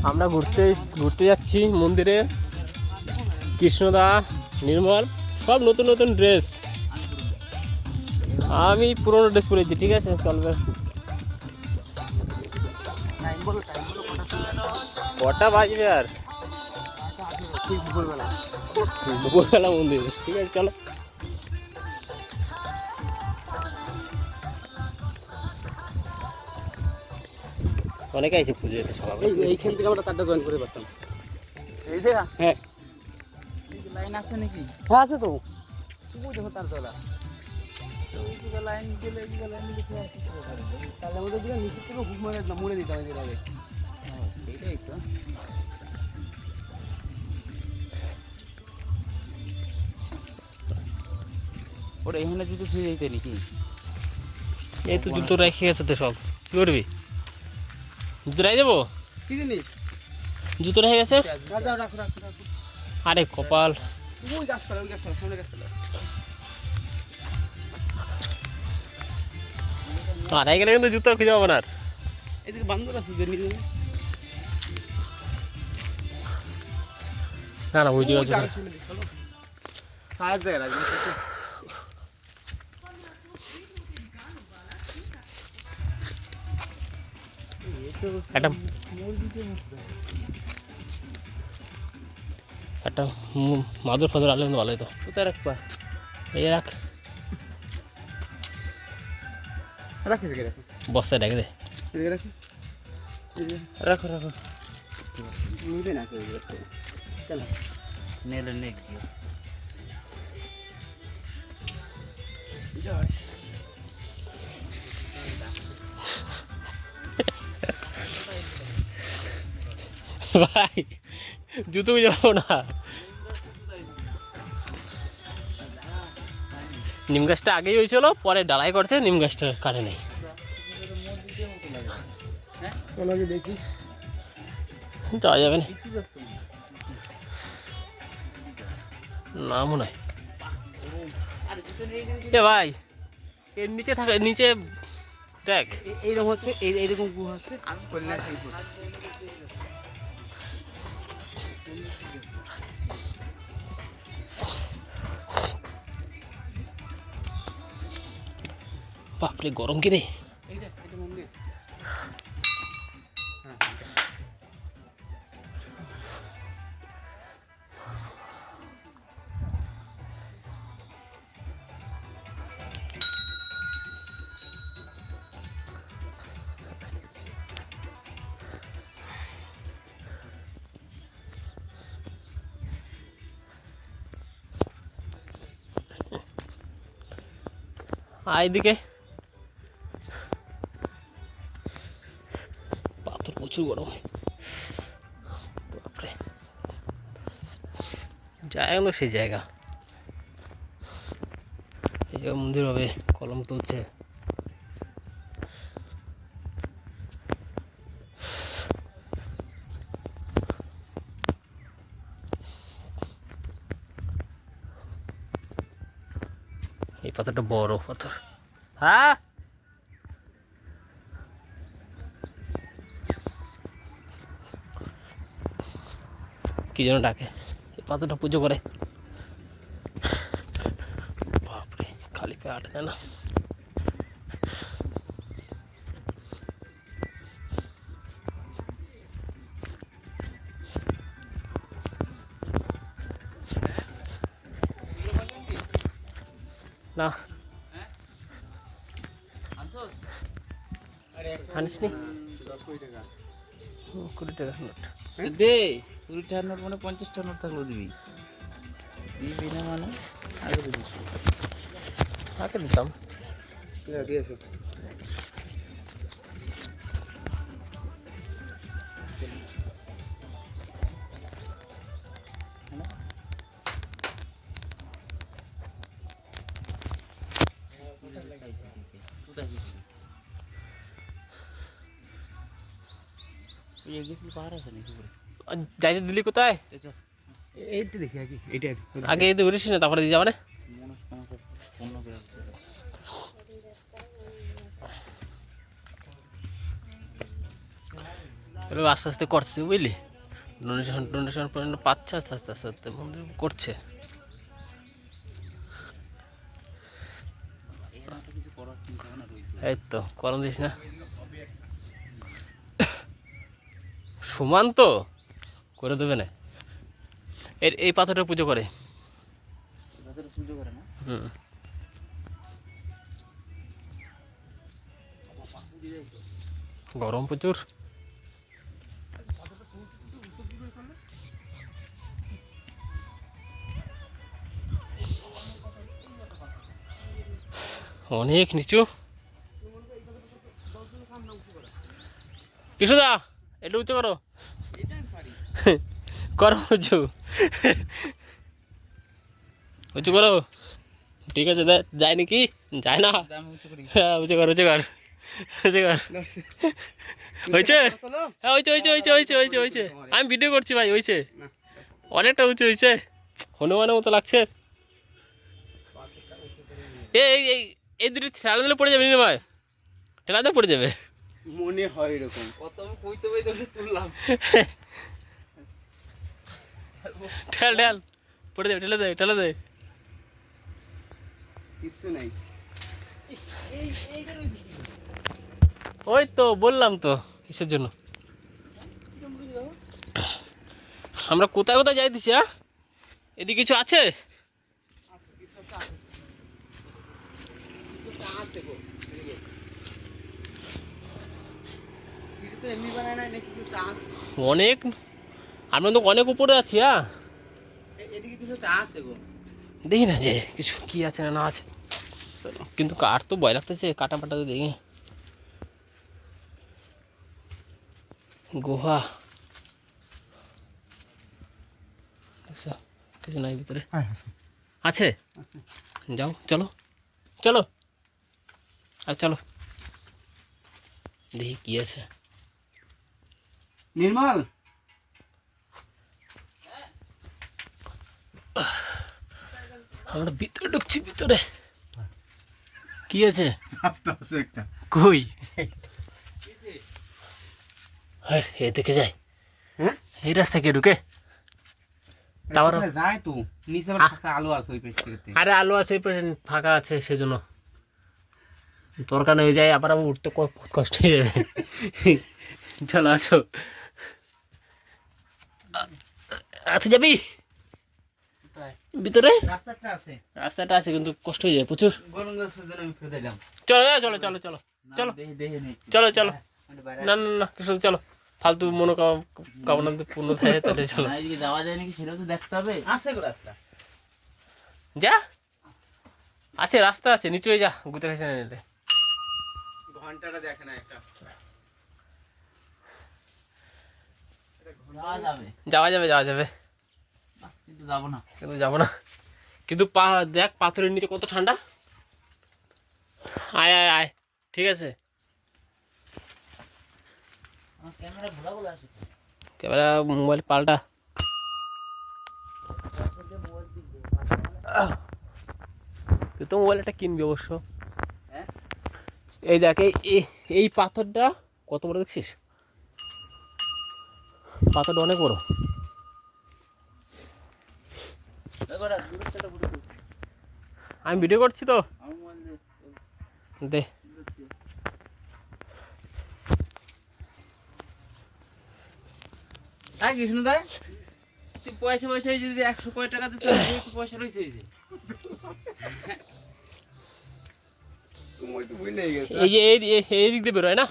আমরা ঘুরতে ঘুরতে যাচ্ছি মন্দিরে। কৃষ্ণদা, নির্মল সব নতুন নতুন ড্রেস। আমি পুরোনো ড্রেস পরেছি, ঠিক আছে চলবে। কটা বাজবে আর? দুপুরবেলা মন্দির, ঠিক আছে চলো। অনেকে আছে পুজো যেতে সকাল। এইখান থেকে আমরা 4টা জয়েন করে পারতাম। এই যে হ্যাঁ লাইন আছে নাকি? হ্যাঁ আছে তো। ওই দেখো তার তলা লাইন গেলে লাইন লিখে আছে তাহলে আমাদের দিকে নিচে থেকে হুক মারে না মুড়ে দিতাম এর আগে। এইটাই তো। ওরা এখানে জুতো ছিঁড়ে যেতে নাকি? এই তো জুতো রেখে গেছে তো সব, কি করবি? জুতো রেখে যাবো? কি জিনিস? জুতো রেখে গেছে। যাও রাখো রাখো রাখো। আরে কপাল। ওই গাছতলা সামনে গাছতলা। আর এখানে কিন্তু জুতো খুঁজে পাবো না আর। এদিকে বান্দর আছে যে নিয়ে না না বুঝে গেছে। সাহায্য জায়গা রাখবি। একটা একটা মাদুর ফাদুর আনলে কিন্তু ভালোই তো। কোথায় রাখবা? এই রাখ, রাখি এদিকে রাখো। বস্তায় রেখে দে। এদিকে রাখি। রাখো রাখো নিবে না কেউ এদিকে। চল নেলে নে কি ভাই জুতো খুঁজে পাবো না। নিম গাছটা আগেই হয়েছিল, পরে ডালাই করছে, নিম গাছটা কাটে নেই। চলো আগে দেখি। যাওয়া যাবে না, না মনে হয়। এ ভাই এর নিচে থাকে, নিচে দেখ। এইরকম হচ্ছে এইরকম গুহা আছে। বাপরে গরম কি রে। এইটা মন্দির। এদিকে পাথর প্রচুর গরম। বাপরে জায়গা হলো সেই জায়গা। এই জায়গা মন্দির হবে, কলম তুলছে। এই পাথরটা বড় পাথর। হ্যাঁ কি যেন ডাকে, এই পাথরটা পুজো করে। বাপরে খালি পে আটে না। না আনিস নি 20 টাকা নোট দে 20 টাকার নোট মানে 50 টাকার নোট থাকলেও দিবি দিবি না মানে আগে দিবি আগে দিতাম। দিয়েছো যাইতে দিলি কোথায়? এইটা দেখি আগে এইটা আগে এই তো ঘুরিস না, তারপরে দিয়ে যাবে না। এগুলো আস্তে আস্তে করছে বুঝলি, ডোনেশন ডোনেশন পর্যন্ত পাচ্ছে আস্তে আস্তে আস্তে আস্তে মন্দির করছে। এখানে তো কিছু করার চিন্তা ভাবনা রয়েছে। এই তো কলম দিস না, সমান তো করে দেবে না। এই পাথরটা পুজো করে। তাদের পুজো করে না। হুম, গরম প্রচুর। অনেক নিচু। কিশোদা একটু উঁচু করো, করো উঁচু, উঁচু করো। ঠিক আছে, যায় নাকি? যায় না। আমি উঁচু করি। হ্যাঁ উঁচু কর, উঁচু কর, উঁচু কর। হয়েছে? হ্যাঁ হয়েছে হয়েছে হয়েছে হয়েছে হয়েছে হয়েছে। আমি ভিডিও করছি ভাই, হয়েছে অনেকটা উঁচু হয়েছে, হনুমানের মতো লাগছে। এই এই এই দুটি ঠেলা দিলে পড়ে যাবে না ভাই, ঠেলা দিয়ে পড়ে যাবে। মনে হয় এরকম। কত আমি কইতে বই ধরে তুললাম। ঠেল ঠেল পড়ে যাবে, ঠেলে দে ঠেলে দে। কিছু নাই। ওই তো বললাম তো কিসের জন্য আমরা কোথায় কোথায় যাই দিছি। হ্যাঁ এদিকে কিছু আছে? এমনি বানায় না, নাকি কিছু টাচ? অনেক, আমরা তো অনেক উপরে আছি। হ্যাঁ এদিকে কিছু টাচ গো। দেখি না যে কিছু কি আছে না না আছে, কিন্তু কার তো ভয় লাগতেছে, কাটা পাটা তো দেখি। গুহা দেখছো, কিছু নাই ভিতরে। আছে? যাও চলো চলো, আর চলো দেখি কি আছে। নির্মল, আমরা ভিতরে ঢুকছি, ভিতরে কি আছে? একটা কই? এ দেখে যায়। হ্যাঁ এই রাস্তা কে ঢুকে? তারপর যায় তো নিচে আবার ফাঁকা আলো আছে ওই পেছ থেকে। আরে আলো আছে, ওই পাশে ফাঁকা আছে, সেজন্য দরকার হয়ে যায়। আবার আবার উঠতে কষ্ট হয়ে যাবে। চলো আসো। আচ্ছা যাবি ভিতরে? রাস্তাটা আছে, রাস্তাটা আছে কিন্তু কষ্ট হয়ে যাবে প্রচুর। গরম গাছের জন্য আমি ফেলে দিলাম। চলো চলো চলো চলো চলো দেখে দেখে নেই। চলো চলো। না না না কিছু চলো, ফালতু মনোকামনা পূর্ণ থাকে তাহলে চলো। না, এদিকে যাওয়া যায় নাকি সেটাও তো দেখতে হবে। আছে গো রাস্তা। যা আছে, রাস্তা আছে, নিচে যা গুতে খাইছে না নিলে। ঘন্টাটা দেখে না একটা। যাওয়া যাবে, যাওয়া যাবে যাওয়া যাবে, কিন্তু যাবো না। কিন্তু যাবো না। কিন্তু দেখ পাথরের নিচে কত ঠান্ডা। আয় আয় আয়, ঠিক আছে। আমার ক্যামেরা ভোলা বলে আসে। ক্যামেরা মোবাইল পাল্টা। তুই তো মোবাইল একটা কিনবি অবশ্য। হ্যাঁ এই দেখ এই পাথরটা কত বড় দেখছিস? পাথরটা অনেক বড়। আমি ভিডিও করছি তো, আমার মোবাইল দে। হ্যাঁ কৃষ্ণ দা, তুই পয়সা পয়সা এই যে 100 কয় টাকা দিছিস, পয়সা রয়েছে এই যে। তুমি তো ভুলে গেছো। এই যে এই দিক দিয়ে বেরোয় না?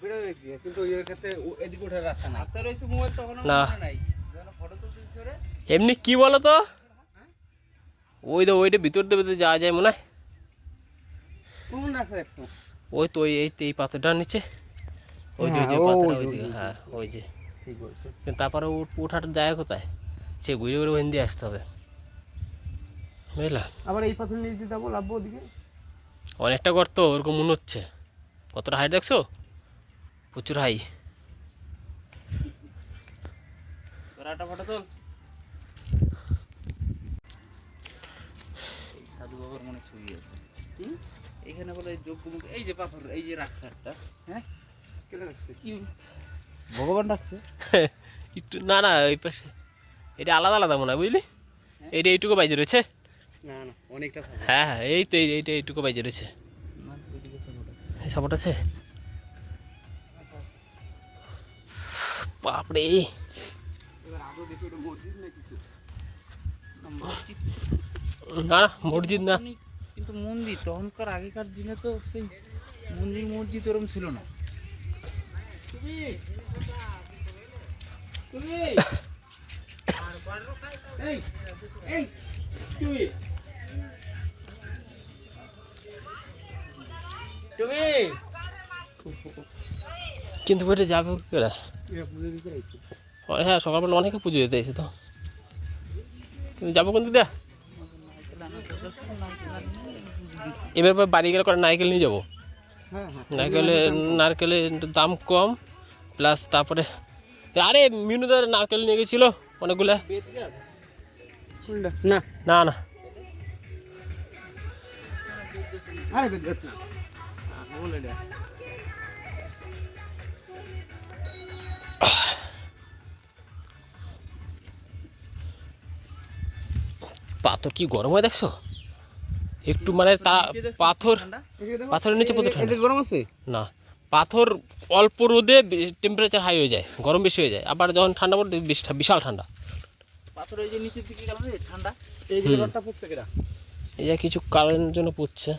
বেরো গিয়ে, কিন্তু এর ক্ষেত্রে এদিকে ওঠার রাস্তা নাই। হাতে রয়েছে মোবাইল, তখন না। নাই যেন ফটো তুলছিস রে। এমনি কি বলো তো, ওইটা ভিতর দিয়ে যাওয়া যায় মনে হয়। কোন রাস্তা দেখছো? ওই তো এই পাথরটার নিচে, ওই যে হ্যাঁ, পাথরটা, ওই ওই যে, যে ওই যে। হ্যাঁ ওই যে। ঠিক বলছো। কিন্তু তারপরে ওঠার যায় কোথায়? সে ঘুরে ঘুরে ওখান দিয়ে আসতে হবে, বুঝলা? আবার এই পাথর নিয়ে যাবো, লাভবো ওদিকে। অনেকটা গর্ত ওরকম মনে হচ্ছে। কতটা হাইট দেখছো? প্রচুর হাই। তোরাটা ফটো তোল। সাধু বাবার মনে ছবি আছে। এখানে বলে যোগ্য মুখ, এই যে পাথর, এই যে রাক্সারটা, হ্যাঁ কেটে রাখছে। কি ভগবান ডাকছে। একটু না না ওই পাশে এটা আলাদা আলাদা মনে হয় বুঝলি, এইটা এইটুকু বাইজে রয়েছে। না না অনেকটা সাপোর্ট। হ্যাঁ হ্যাঁ এই তো এইটা এইটুকু বাইজে রয়েছে। না ওইদিকে সাপোর্ট আছে। এই সাপোর্ট আছে বাপরে। এবার আদৌ দেখি ওটা মসজিদ না কিছু। না, মসজিদ না না মসজিদ না, অনেক, কিন্তু মন্দির তখনকার আগেকার দিনে তো সেই মন্দির মসজিদ ওরকম ছিল না। কিন্তু ওইটা যাবে কি করে? এরা পুজো দিতে আইছে। হ্যাঁ সকালবেলা অনেকে পুজো দিতে এসে তো, তুমি যাবো কোন দিক দিয়ে? এবার বাড়ি গেলে করে নারকেল নিয়ে যাবো। হ্যাঁ হ্যাঁ নারকেলের দাম কম, প্লাস তারপরে আরে মিনুদার নারকেল নিয়ে গেছিলো অনেকগুলা। কোনটা? না না না আরে বেদ না বলে দে। পাথর কি গরম হয় দেখছো একটু, মানে তা পাথর পাথরের নিচে পাথর ঠান্ডা। এটা গরম আছে? না পাথর অল্প রোদে টেম্পারেচার হাই হয়ে যায়, গরম বেশি হয়ে যায়, আবার যখন ঠান্ডা পড়ে বিশাল ঠান্ডা। পাথর ওই যে নিচের দিকে গেল রে ঠান্ডা। এই যে রডটা পড়ছে কেডা? এই যে কিছু কারণের জন্য পড়ছে।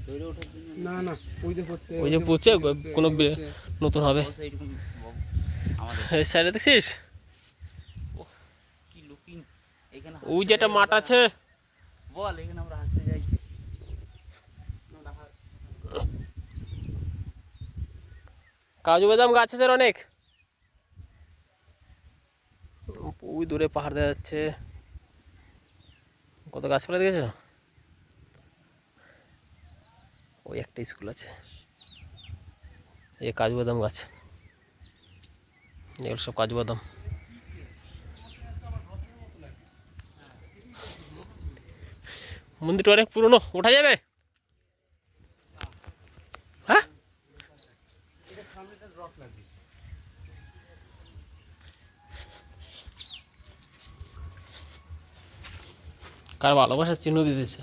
দৌড়ে ওঠার জন্য না না ওই যে পড়ছে, ওই যে পড়ছে কোনো নতুন হবে। এইরকম আমাদের এই সাইডে দেখছিস কি লুকিং এখানে ওই যে একটা মাঠ আছে। বল এখানে আমরা হাঁটতে যাইছি। কাজু বাদাম গাছ আছে অনেক, ওই দূরে পাহাড় দেখা যাচ্ছে, কত গাছপালা দেখেছো? ওই একটা স্কুল আছে, এই কাজু বাদাম গাছ, এগুলো সব কাজু বাদাম। মন্দিরটা অনেক পুরনো, ওঠা যাবে? হ্যাঁ কার ভালোবাসার চিহ্ন দিতেছে।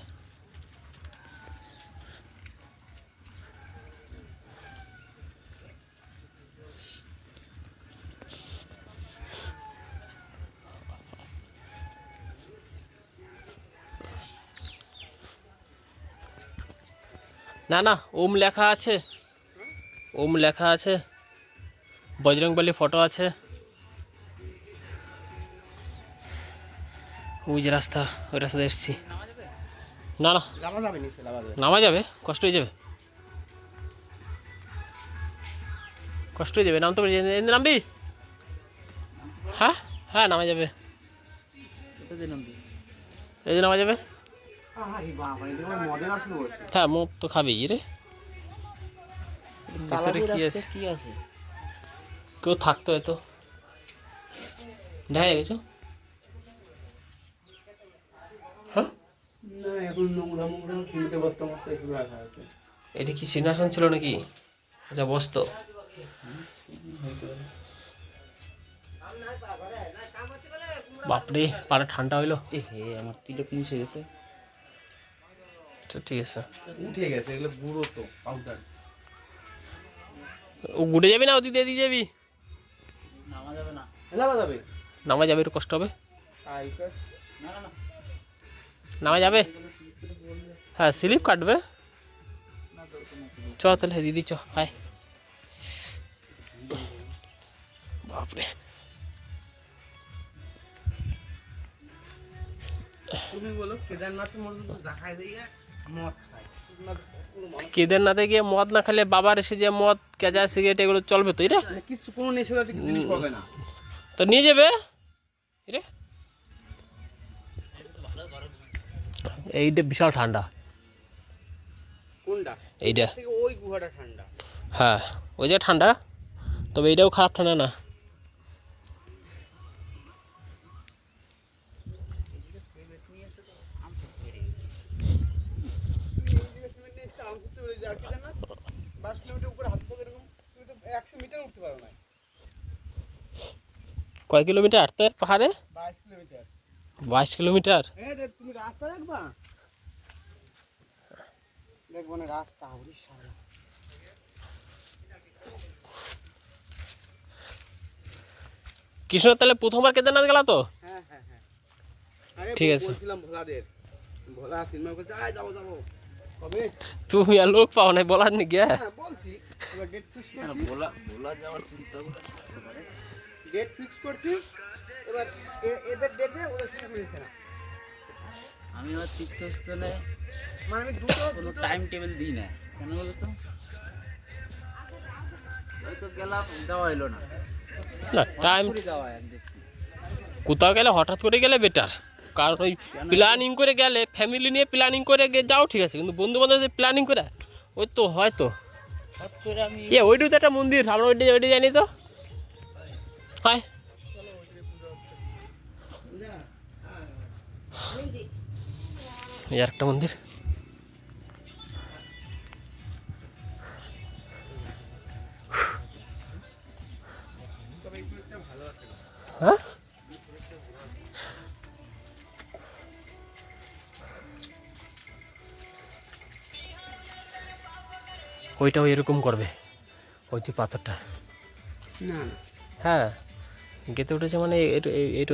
না না ওম লেখা আছে, ওম লেখা আছে, বজরংবলী ফটো আছে। ওই যে রাস্তা, ওই রাস্তাতে এসেছি। না না লাভা যাবে নিচে, লাভা যাবে। নামা যাবে, কষ্ট হয়ে যাবে, কষ্ট হয়ে যাবে, নামতে পারি নামবি? হ্যাঁ হ্যাঁ নামা যাবে, কোথাতে নামবি? এই যে নামা যাবে। আরে বাবা এটা আমার মডেল আসলে বসে। হ্যাঁ মুখ তো খাবি রে, ভিতরে কি আছে? কি আছে? কেউ থাকতো হয়তো, দেখা গেছো। হ্যাঁ না এখন নোংরা মোংরা সিমেন্টে বস্তা মস্তা এগুলো রাখা আছে। এটা কি সিংহাসন ছিল নাকি? আচ্ছা বসতো। বাপরে পাড়া ঠান্ডা হইলো। এ হে আমার তিলক মুছে গেছে। আচ্ছা ঠিক আছে, উঠে গেছে এগুলো বুড়ো তো পাউডার। ও ঘুরে যাবি না ওদিক দিয়ে এদিকে যাবি? নামা যাবে না। লাভা যাবে। নামা যাবে, একটু কষ্ট হবে। আইকাস না না না নামা যাবে, হ্যাঁ স্লিপ কাটবে। না তো কোনো চ তাহলে দিদি চ হাই। বাপরে তুমি বলো কেদারনাথ মন্দির জাখায় দিয়ে মদ খায়। কেদারনাথে গিয়ে মদ না খেলে বাবার এসে যে মদ কেজা সিগারেট এগুলো চলবে তো রে? মানে কিছু কোনো নেশাজাতীয় জিনিস পাবে না। তো নিয়ে যাবে রে। এইটা বিশাল ঠান্ডা, কোনটা? এইটা থেকে ওই গুহাটা ঠান্ডা। হ্যাঁ ওই যে ঠান্ডা, তবে এইটাও খারাপ ঠান্ডা না। সিমেন্ট নিয়ে এসে আম করতে পারে যে আর কেদারনাথ 22 কিলোমিটার উপরে হাত পা এরকম তুমি তো 100 মিটার উঠতে পারো না। কয় কিলোমিটার হাঁটতে হয় পাহাড়ে? 22 কিলোমিটার। 22 কিলোমিটার। তুমি রাস্তা দেখবা? দেখবো না রাস্তা উড়িষ্যা। কৃষ্ণ তাহলে প্রথমবার কেদারনাথ গেলা তো? হ্যাঁ হ্যাঁ হ্যাঁ। আরে ঠিক আছে। বলছিলাম ভোলাদের, ভোলা সিনেমা করছে আয় যাবো যাবো কবে। তুমি আর লোক পাও নাই বলার নি গিয়া? হ্যাঁ বলছি, এবার ডেট ফিক্স করছি। ভোলা যাওয়ার চিন্তা ডেট ফিক্স করছি, এবার এদের ডেটে ওদের সঙ্গে মিলছে না। আমি আমার তীর্থস্থানে মানে আমি দুটো কোনো টাইম টেবিল দিই না, কেন বলো তো? হয়তো গেলাম, যাওয়া এলো না, না টাইম ঘুরে যাওয়া এক দেখছি। কোথাও গেলে হঠাৎ করে গেলে বেটার, কারণ ওই প্ল্যানিং করে গেলে ফ্যামিলি নিয়ে প্ল্যানিং করে যাও ঠিক আছে, কিন্তু বন্ধু বান্ধব প্ল্যানিং করে ওই তো হয়তো হঠাৎ করে আমি ওইটু তো একটা মন্দির, আমরা ওইটা জানি তো হয়। এই আর একটা মন্দির। হ্যাঁ ওইটাও এরকম করবে, ওই যে পাথরটা। না না হ্যাঁ গেতে উঠেছে মানে এইটা